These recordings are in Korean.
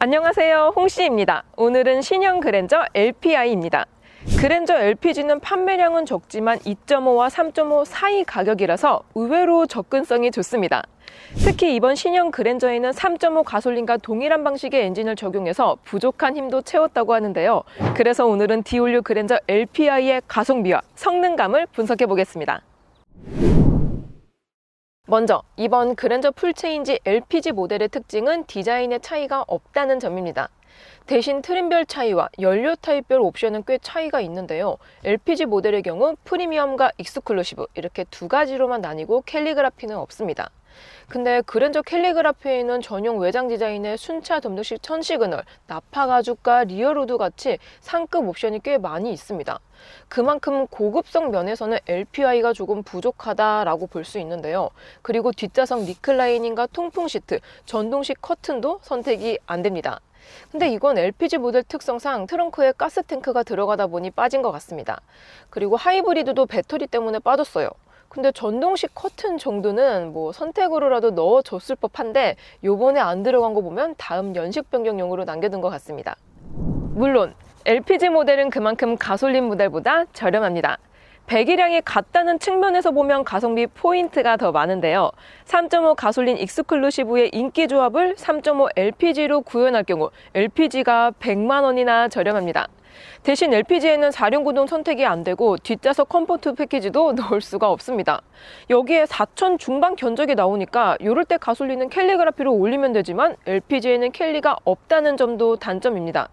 안녕하세요, 홍씨입니다. 오늘은 신형 그랜저 LPI입니다. 그랜저 LPG는 판매량은 적지만 2.5와 3.5 사이 가격이라서 의외로 접근성이 좋습니다. 특히 이번 신형 그랜저에는 3.5 가솔린과 동일한 방식의 엔진을 적용해서 부족한 힘도 채웠다고 하는데요. 그래서 오늘은 디올류 그랜저 LPI의 가성비와 성능감을 분석해 보겠습니다. 먼저 이번 그랜저 풀체인지 LPG 모델의 특징은 디자인의 차이가 없다는 점입니다. 대신 트림별 차이와 연료 타입별 옵션은 꽤 차이가 있는데요. LPG 모델의 경우 프리미엄과 익스클루시브 이렇게 두 가지로만 나뉘고 캘리그라피는 없습니다. 근데 그랜저 캘리그라피에는 전용 외장 디자인의 순차 dom덕식 천 시그널, 나파 가죽과 리어로드 같이 상급 옵션이 꽤 많이 있습니다. 그만큼 고급성 면에서는 LPI가 조금 부족하다라고 볼 수 있는데요. 그리고 뒷좌석 리클라이닝과 통풍 시트, 전동식 커튼도 선택이 안 됩니다. 근데 이건 LPG 모델 특성상 트렁크에 가스 탱크가 들어가다 보니 빠진 것 같습니다. 그리고 하이브리드도 배터리 때문에 빠졌어요. 근데 전동식 커튼 정도는 선택으로라도 넣어줬을 법한데 요번에 안 들어간 거 보면 다음 연식 변경용으로 남겨둔 것 같습니다. 물론 LPG 모델은 그만큼 가솔린 모델보다 저렴합니다. 배기량이 같다는 측면에서 보면 가성비 포인트가 더 많은데요. 3.5 가솔린 익스클루시브의 인기 조합을 3.5 LPG로 구현할 경우 LPG가 100만 원이나 저렴합니다. 대신 LPG에는 4륜 구동 선택이 안 되고 뒷좌석 컴포트 패키지도 넣을 수가 없습니다. 여기에 4천 중반 견적이 나오니까 이럴 때 가솔린은 캘리그라피로 올리면 되지만 LPG에는 캘리가 없다는 점도 단점입니다.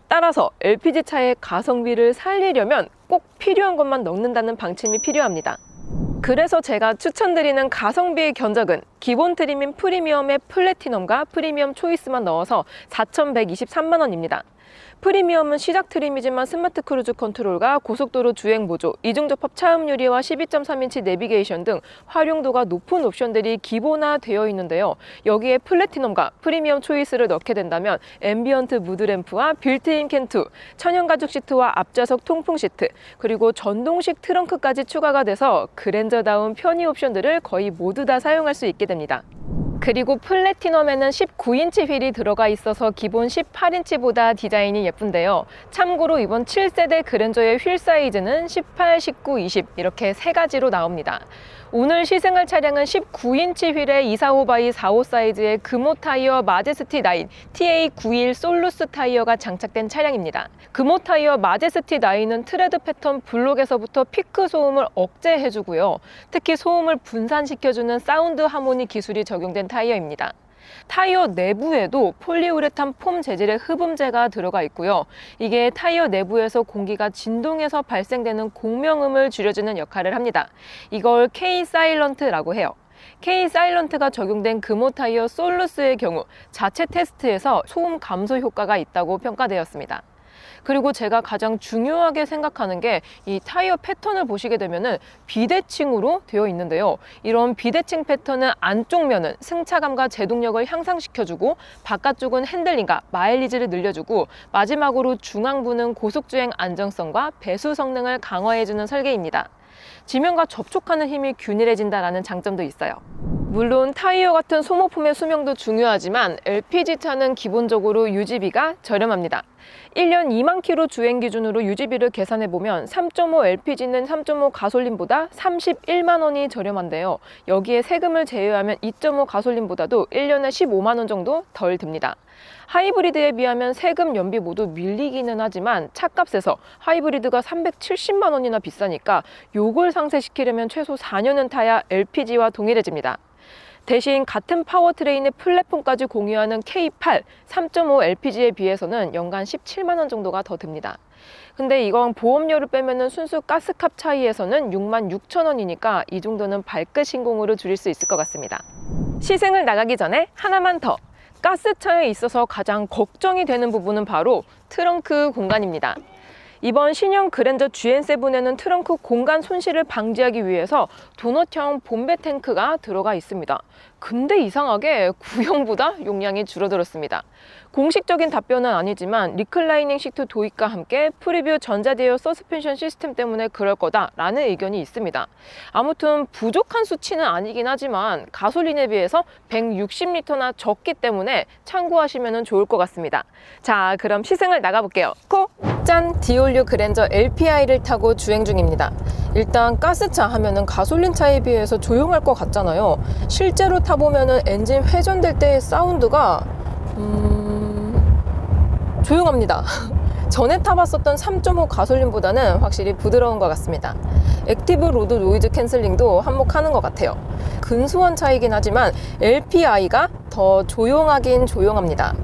따라서 LPG 차의 가성비를 살리려면 꼭 필요한 것만 넣는다는 방침이 필요합니다. 그래서 제가 추천드리는 가성비의 견적은 기본 트림인 프리미엄의 플래티넘과 프리미엄 초이스만 넣어서 4,123만 원입니다. 프리미엄은 시작 트림이지만 스마트 크루즈 컨트롤과 고속도로 주행 보조, 이중접합 차음 유리와 12.3인치 내비게이션 등 활용도가 높은 옵션들이 기본화되어 있는데요. 여기에 플래티넘과 프리미엄 초이스를 넣게 된다면 앰비언트 무드램프와 빌트인 캔2, 천연 가죽 시트와 앞좌석 통풍 시트, 그리고 전동식 트렁크까지 추가가 돼서 그랜저다운 편의 옵션들을 거의 모두 다 사용할 수 있게 됩니다. 그리고 플래티넘에는 19인치 휠이 들어가 있어서 기본 18인치보다 디자인이 예쁜데요. 참고로 이번 7세대 그랜저의 휠 사이즈는 18, 19, 20 이렇게 세 가지로 나옵니다. 오늘 시승할 차량은 19인치 휠에 245x45 사이즈의 금호 타이어 마제스티 9 TA91 솔루스 타이어가 장착된 차량입니다. 금호 타이어 마제스티 9은 트레드 패턴 블록에서부터 피크 소음을 억제해주고요. 특히 소음을 분산시켜주는 사운드 하모니 기술이 적용된 타이어입니다. 타이어 내부에도 폴리우레탄 폼 재질의 흡음재가 들어가 있고요. 이게 타이어 내부에서 공기가 진동해서 발생되는 공명음을 줄여주는 역할을 합니다. 이걸 K-사일런트라고 해요. K-사일런트가 적용된 금호 타이어 솔루스의 경우 자체 테스트에서 소음 감소 효과가 있다고 평가되었습니다. 그리고 제가 가장 중요하게 생각하는 게 이 타이어 패턴을 보시게 되면은 비대칭으로 되어 있는데요. 이런 비대칭 패턴은 안쪽 면은 승차감과 제동력을 향상시켜주고 바깥쪽은 핸들링과 마일리지를 늘려주고 마지막으로 중앙부는 고속주행 안정성과 배수 성능을 강화해주는 설계입니다. 지면과 접촉하는 힘이 균일해진다는 장점도 있어요. 물론 타이어 같은 소모품의 수명도 중요하지만 LPG 차는 기본적으로 유지비가 저렴합니다. 1년 2만 킬로 주행 기준으로 유지비를 계산해보면 3.5 LPG는 3.5 가솔린보다 31만 원이 저렴한데요. 여기에 세금을 제외하면 2.5 가솔린보다도 1년에 15만 원 정도 덜 듭니다. 하이브리드에 비하면 세금, 연비 모두 밀리기는 하지만 차값에서 하이브리드가 370만 원이나 비싸니까 요걸 상쇄시키려면 최소 4년은 타야 LPG와 동일해집니다. 대신 같은 파워트레인의 플랫폼까지 공유하는 K8 3.5 LPG에 비해서는 연간 17만 원 정도가 더 듭니다. 근데 이건 보험료를 빼면은 순수 가스값 차이에서는 6만 6천 원이니까 이 정도는 발끝 신공으로 줄일 수 있을 것 같습니다. 시승을 나가기 전에 하나만 더! 가스차에 있어서 가장 걱정이 되는 부분은 바로 트렁크 공간입니다. 이번 신형 그랜저 GN7에는 트렁크 공간 손실을 방지하기 위해서 도넛형 본배 탱크가 들어가 있습니다. 근데 이상하게 구형보다 용량이 줄어들었습니다. 공식적인 답변은 아니지만 리클라이닝 시트 도입과 함께 프리뷰 전자제어 서스펜션 시스템 때문에 그럴 거다라는 의견이 있습니다. 아무튼 부족한 수치는 아니긴 하지만 가솔린에 비해서 160리터나 적기 때문에 참고하시면 좋을 것 같습니다. 자, 그럼 시승을 나가볼게요. 짠! 디올류 그랜저 LPI를 타고 주행 중입니다. 일단 가스차 하면은 가솔린 차에 비해서 조용할 것 같잖아요. 실제로 타보면은 엔진 회전될 때의 사운드가 조용합니다. 전에 타봤었던 3.5 가솔린보다는 확실히 부드러운 것 같습니다. 액티브 로드 노이즈 캔슬링도 한몫하는 것 같아요. 근소한 차이긴 하지만 LPI가 더 조용하긴 조용합니다.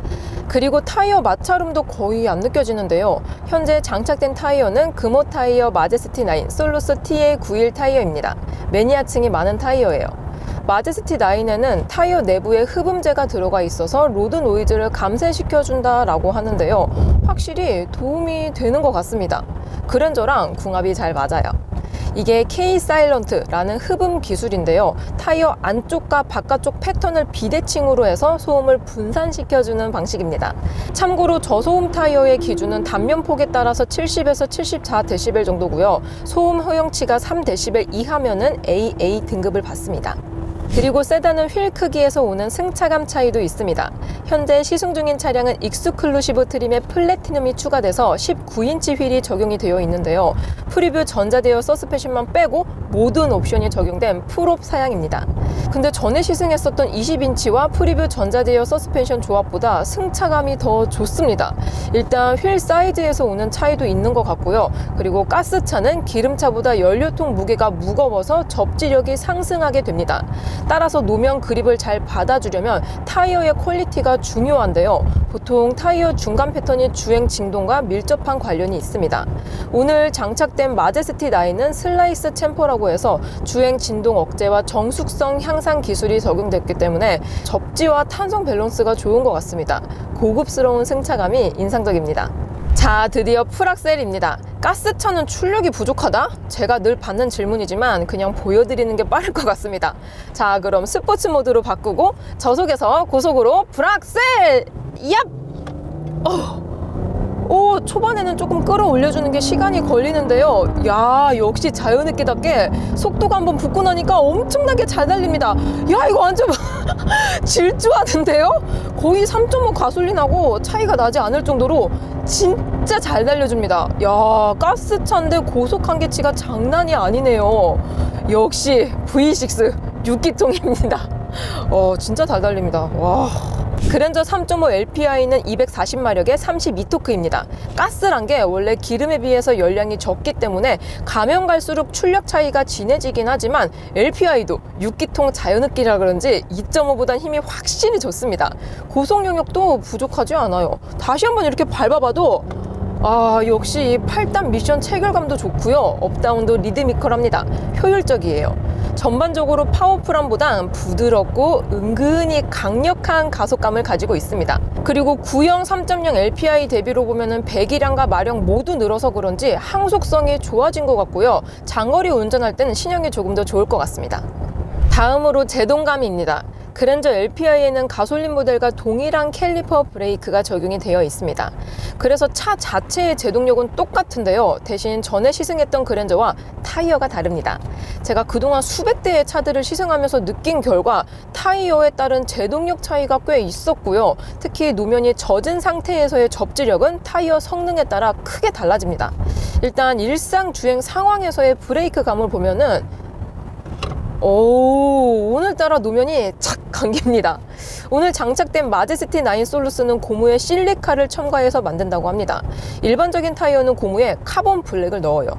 그리고 타이어 마찰음도 거의 안 느껴지는데요. 현재 장착된 타이어는 금호 타이어 마제스티 9 솔루스 TA91 타이어입니다. 매니아층이 많은 타이어예요. 마제스티 9에는 타이어 내부에 흡음재가 들어가 있어서 로드 노이즈를 감쇄시켜준다 라고 하는데요. 확실히 도움이 되는 것 같습니다. 그랜저랑 궁합이 잘 맞아요. 이게 K-사일런트라는 흡음 기술인데요. 타이어 안쪽과 바깥쪽 패턴을 비대칭으로 해서 소음을 분산시켜주는 방식입니다. 참고로 저소음 타이어의 기준은 단면폭에 따라서 70에서 74dB 정도고요. 소음 허용치가 3dB 이하면은 AA 등급을 받습니다. 그리고 세단은 휠 크기에서 오는 승차감 차이도 있습니다. 현재 시승 중인 차량은 익스클루시브 트림에 플래티넘이 추가돼서 19인치 휠이 적용이 되어 있는데요. 프리뷰 전자제어 서스펜션만 빼고 모든 옵션이 적용된 풀옵 사양입니다. 근데 전에 시승했었던 20인치와 프리뷰 전자제어 서스펜션 조합보다 승차감이 더 좋습니다. 일단 휠 사이즈에서 오는 차이도 있는 것 같고요. 그리고 가스차는 기름차보다 연료통 무게가 무거워서 접지력이 상승하게 됩니다. 따라서 노면 그립을 잘 받아주려면 타이어의 퀄리티가 중요한데요. 보통 타이어 중간 패턴이 주행 진동과 밀접한 관련이 있습니다. 오늘 장착된 마제스티 9은 슬라이스 챔퍼라고 해서 주행 진동 억제와 정숙성 향상 기술이 적용됐기 때문에 접지와 탄성 밸런스가 좋은 것 같습니다. 고급스러운 승차감이 인상적입니다. 자, 드디어 풀악셀입니다. 가스차는 출력이 부족하다? 제가 늘 받는 질문이지만 그냥 보여드리는 게 빠를 것 같습니다. 자, 그럼 스포츠 모드로 바꾸고 저속에서 고속으로 풀악셀! 얍! 오, 초반에는 조금 끌어올려주는 게 시간이 걸리는데요. 야, 역시 자연흡기답게 속도가 한번 붙고 나니까 엄청나게 잘 달립니다. 야, 이거 완전 질주하는데요? 거의 3.5 가솔린하고 차이가 나지 않을 정도로 진짜 잘 달려줍니다. 야, 가스차인데 고속 한계치가 장난이 아니네요. 역시 V6 6기통입니다. 진짜 잘 달립니다. 와. 그랜저 3.5 LPI는 240마력에 32토크입니다. 가스란 게 원래 기름에 비해서 연량이 적기 때문에 가면 갈수록 출력 차이가 진해지긴 하지만 LPI도 6기통 자연흡기라 그런지 2.5보단 힘이 확실히 좋습니다. 고속 영역도 부족하지 않아요. 다시 한번 이렇게 밟아봐도 역시 8단 미션 체결감도 좋고요. 업다운도 리드미컬합니다. 효율적이에요. 전반적으로 파워풀함보단 부드럽고 은근히 강력한 가속감을 가지고 있습니다. 그리고 구형 3.0 LPI 대비로 보면은 배기량과 마력 모두 늘어서 그런지 항속성이 좋아진 것 같고요. 장거리 운전할 때는 신형이 조금 더 좋을 것 같습니다. 다음으로 제동감입니다. 그랜저 LPI에는 가솔린 모델과 동일한 캘리퍼 브레이크가 적용이 되어 있습니다. 그래서 차 자체의 제동력은 똑같은데요. 대신 전에 시승했던 그랜저와 타이어가 다릅니다. 제가 그동안 수백 대의 차들을 시승하면서 느낀 결과 타이어에 따른 제동력 차이가 꽤 있었고요. 특히 노면이 젖은 상태에서의 접지력은 타이어 성능에 따라 크게 달라집니다. 일단 일상 주행 상황에서의 브레이크감을 보면은 오늘따라 노면이 착 감깁니다. 오늘 장착된 마제스티 9 솔루스는 고무에 실리카를 첨가해서 만든다고 합니다. 일반적인 타이어는 고무에 카본 블랙을 넣어요.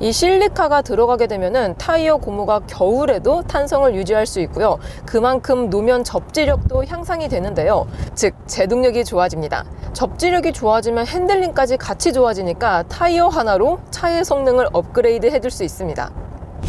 이 실리카가 들어가게 되면은 타이어 고무가 겨울에도 탄성을 유지할 수 있고요. 그만큼 노면 접지력도 향상이 되는데요. 즉 제동력이 좋아집니다. 접지력이 좋아지면 핸들링까지 같이 좋아지니까 타이어 하나로 차의 성능을 업그레이드 해줄 수 있습니다.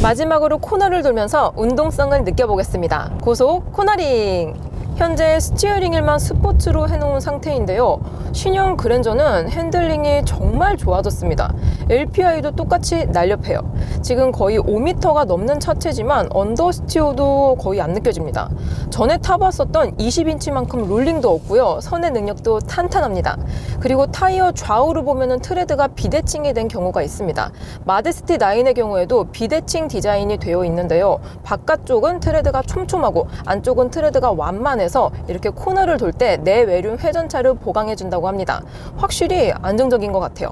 마지막으로 코너를 돌면서 운동성을 느껴보겠습니다. 고속 코너링! 현재 스티어링 휠만 스포츠로 해놓은 상태인데요. 신형 그랜저는 핸들링이 정말 좋아졌습니다. LPI도 똑같이 날렵해요. 지금 거의 5m가 넘는 차체지만 언더스티어도 거의 안 느껴집니다. 전에 타봤었던 20인치만큼 롤링도 없고요. 선의 능력도 탄탄합니다. 그리고 타이어 좌우를 보면은 트레드가 비대칭이 된 경우가 있습니다. 마제스티 9의 경우에도 비대칭 디자인이 되어 있는데요. 바깥쪽은 트레드가 촘촘하고 안쪽은 트레드가 완만해서 이렇게 코너를 돌 때 내외륜 회전차를 보강해 준다고 합니다. 확실히 안정적인 것 같아요.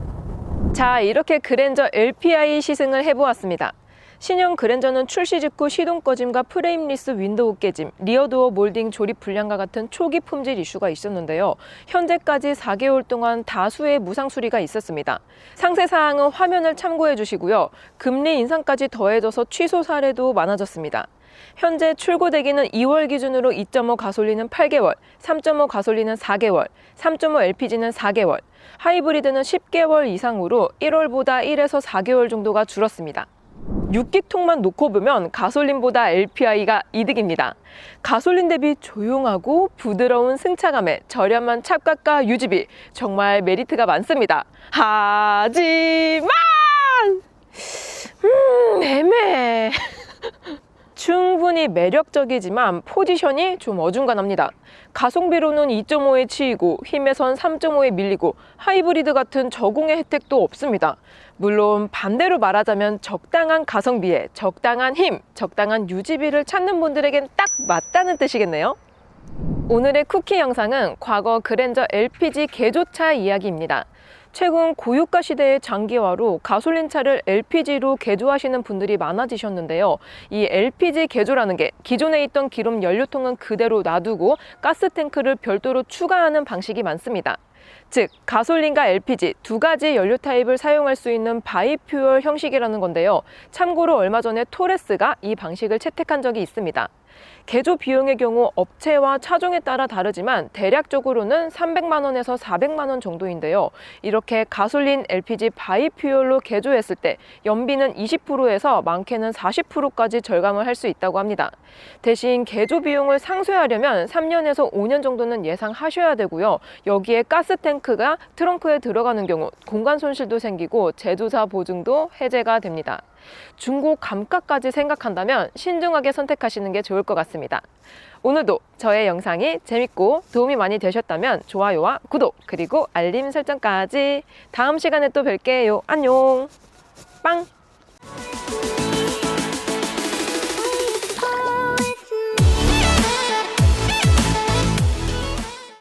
자, 이렇게 그랜저 LPI 시승을 해보았습니다. 신형 그랜저는 출시 직후 시동 꺼짐과 프레임 리스 윈도우 깨짐, 리어도어 몰딩 조립 불량과 같은 초기 품질 이슈가 있었는데요. 현재까지 4개월 동안 다수의 무상 수리가 있었습니다. 상세 사항은 화면을 참고해 주시고요. 금리 인상까지 더해져서 취소 사례도 많아졌습니다. 현재 출고 대기는 2월 기준으로 2.5 가솔린은 8개월, 3.5 가솔린은 4개월, 3.5 LPG는 4개월, 하이브리드는 10개월 이상으로 1월보다 1에서 4개월 정도가 줄었습니다. 6기통만 놓고 보면 가솔린보다 LPI가 이득입니다. 가솔린 대비 조용하고 부드러운 승차감에 저렴한 차가과 유지비, 정말 메리트가 많습니다. 하지만 애매해. 충분히 매력적이지만 포지션이 좀 어중간합니다. 가성비로는 2.5에 치이고 힘에선 3.5에 밀리고 하이브리드 같은 저공해 혜택도 없습니다. 물론 반대로 말하자면 적당한 가성비에 적당한 힘, 적당한 유지비를 찾는 분들에겐 딱 맞다는 뜻이겠네요. 오늘의 쿠키 영상은 과거 그랜저 LPG 개조차 이야기입니다. 최근 고유가 시대의 장기화로 가솔린차를 LPG로 개조하시는 분들이 많아지셨는데요. 이 LPG 개조라는 게 기존에 있던 기름 연료통은 그대로 놔두고 가스탱크를 별도로 추가하는 방식이 많습니다. 즉, 가솔린과 LPG 두 가지 연료 타입을 사용할 수 있는 바이퓨얼 형식이라는 건데요. 참고로 얼마 전에 토레스가 이 방식을 채택한 적이 있습니다. 개조 비용의 경우 업체와 차종에 따라 다르지만 대략적으로는 300만 원에서 400만 원 정도인데요. 이렇게 가솔린, LPG 바이퓨얼로 개조했을 때 연비는 20%에서 많게는 40%까지 절감을 할 수 있다고 합니다. 대신 개조 비용을 상쇄하려면 3년에서 5년 정도는 예상하셔야 되고요. 여기에 가스탱크가 트렁크에 들어가는 경우 공간 손실도 생기고 제조사 보증도 해제가 됩니다. 중고 감가까지 생각한다면 신중하게 선택하시는 게 좋을 것 같습니다. 오늘도 저의 영상이 재밌고 도움이 많이 되셨다면 좋아요와 구독 그리고 알림 설정까지. 다음 시간에 또 뵐게요. 안녕. 빵.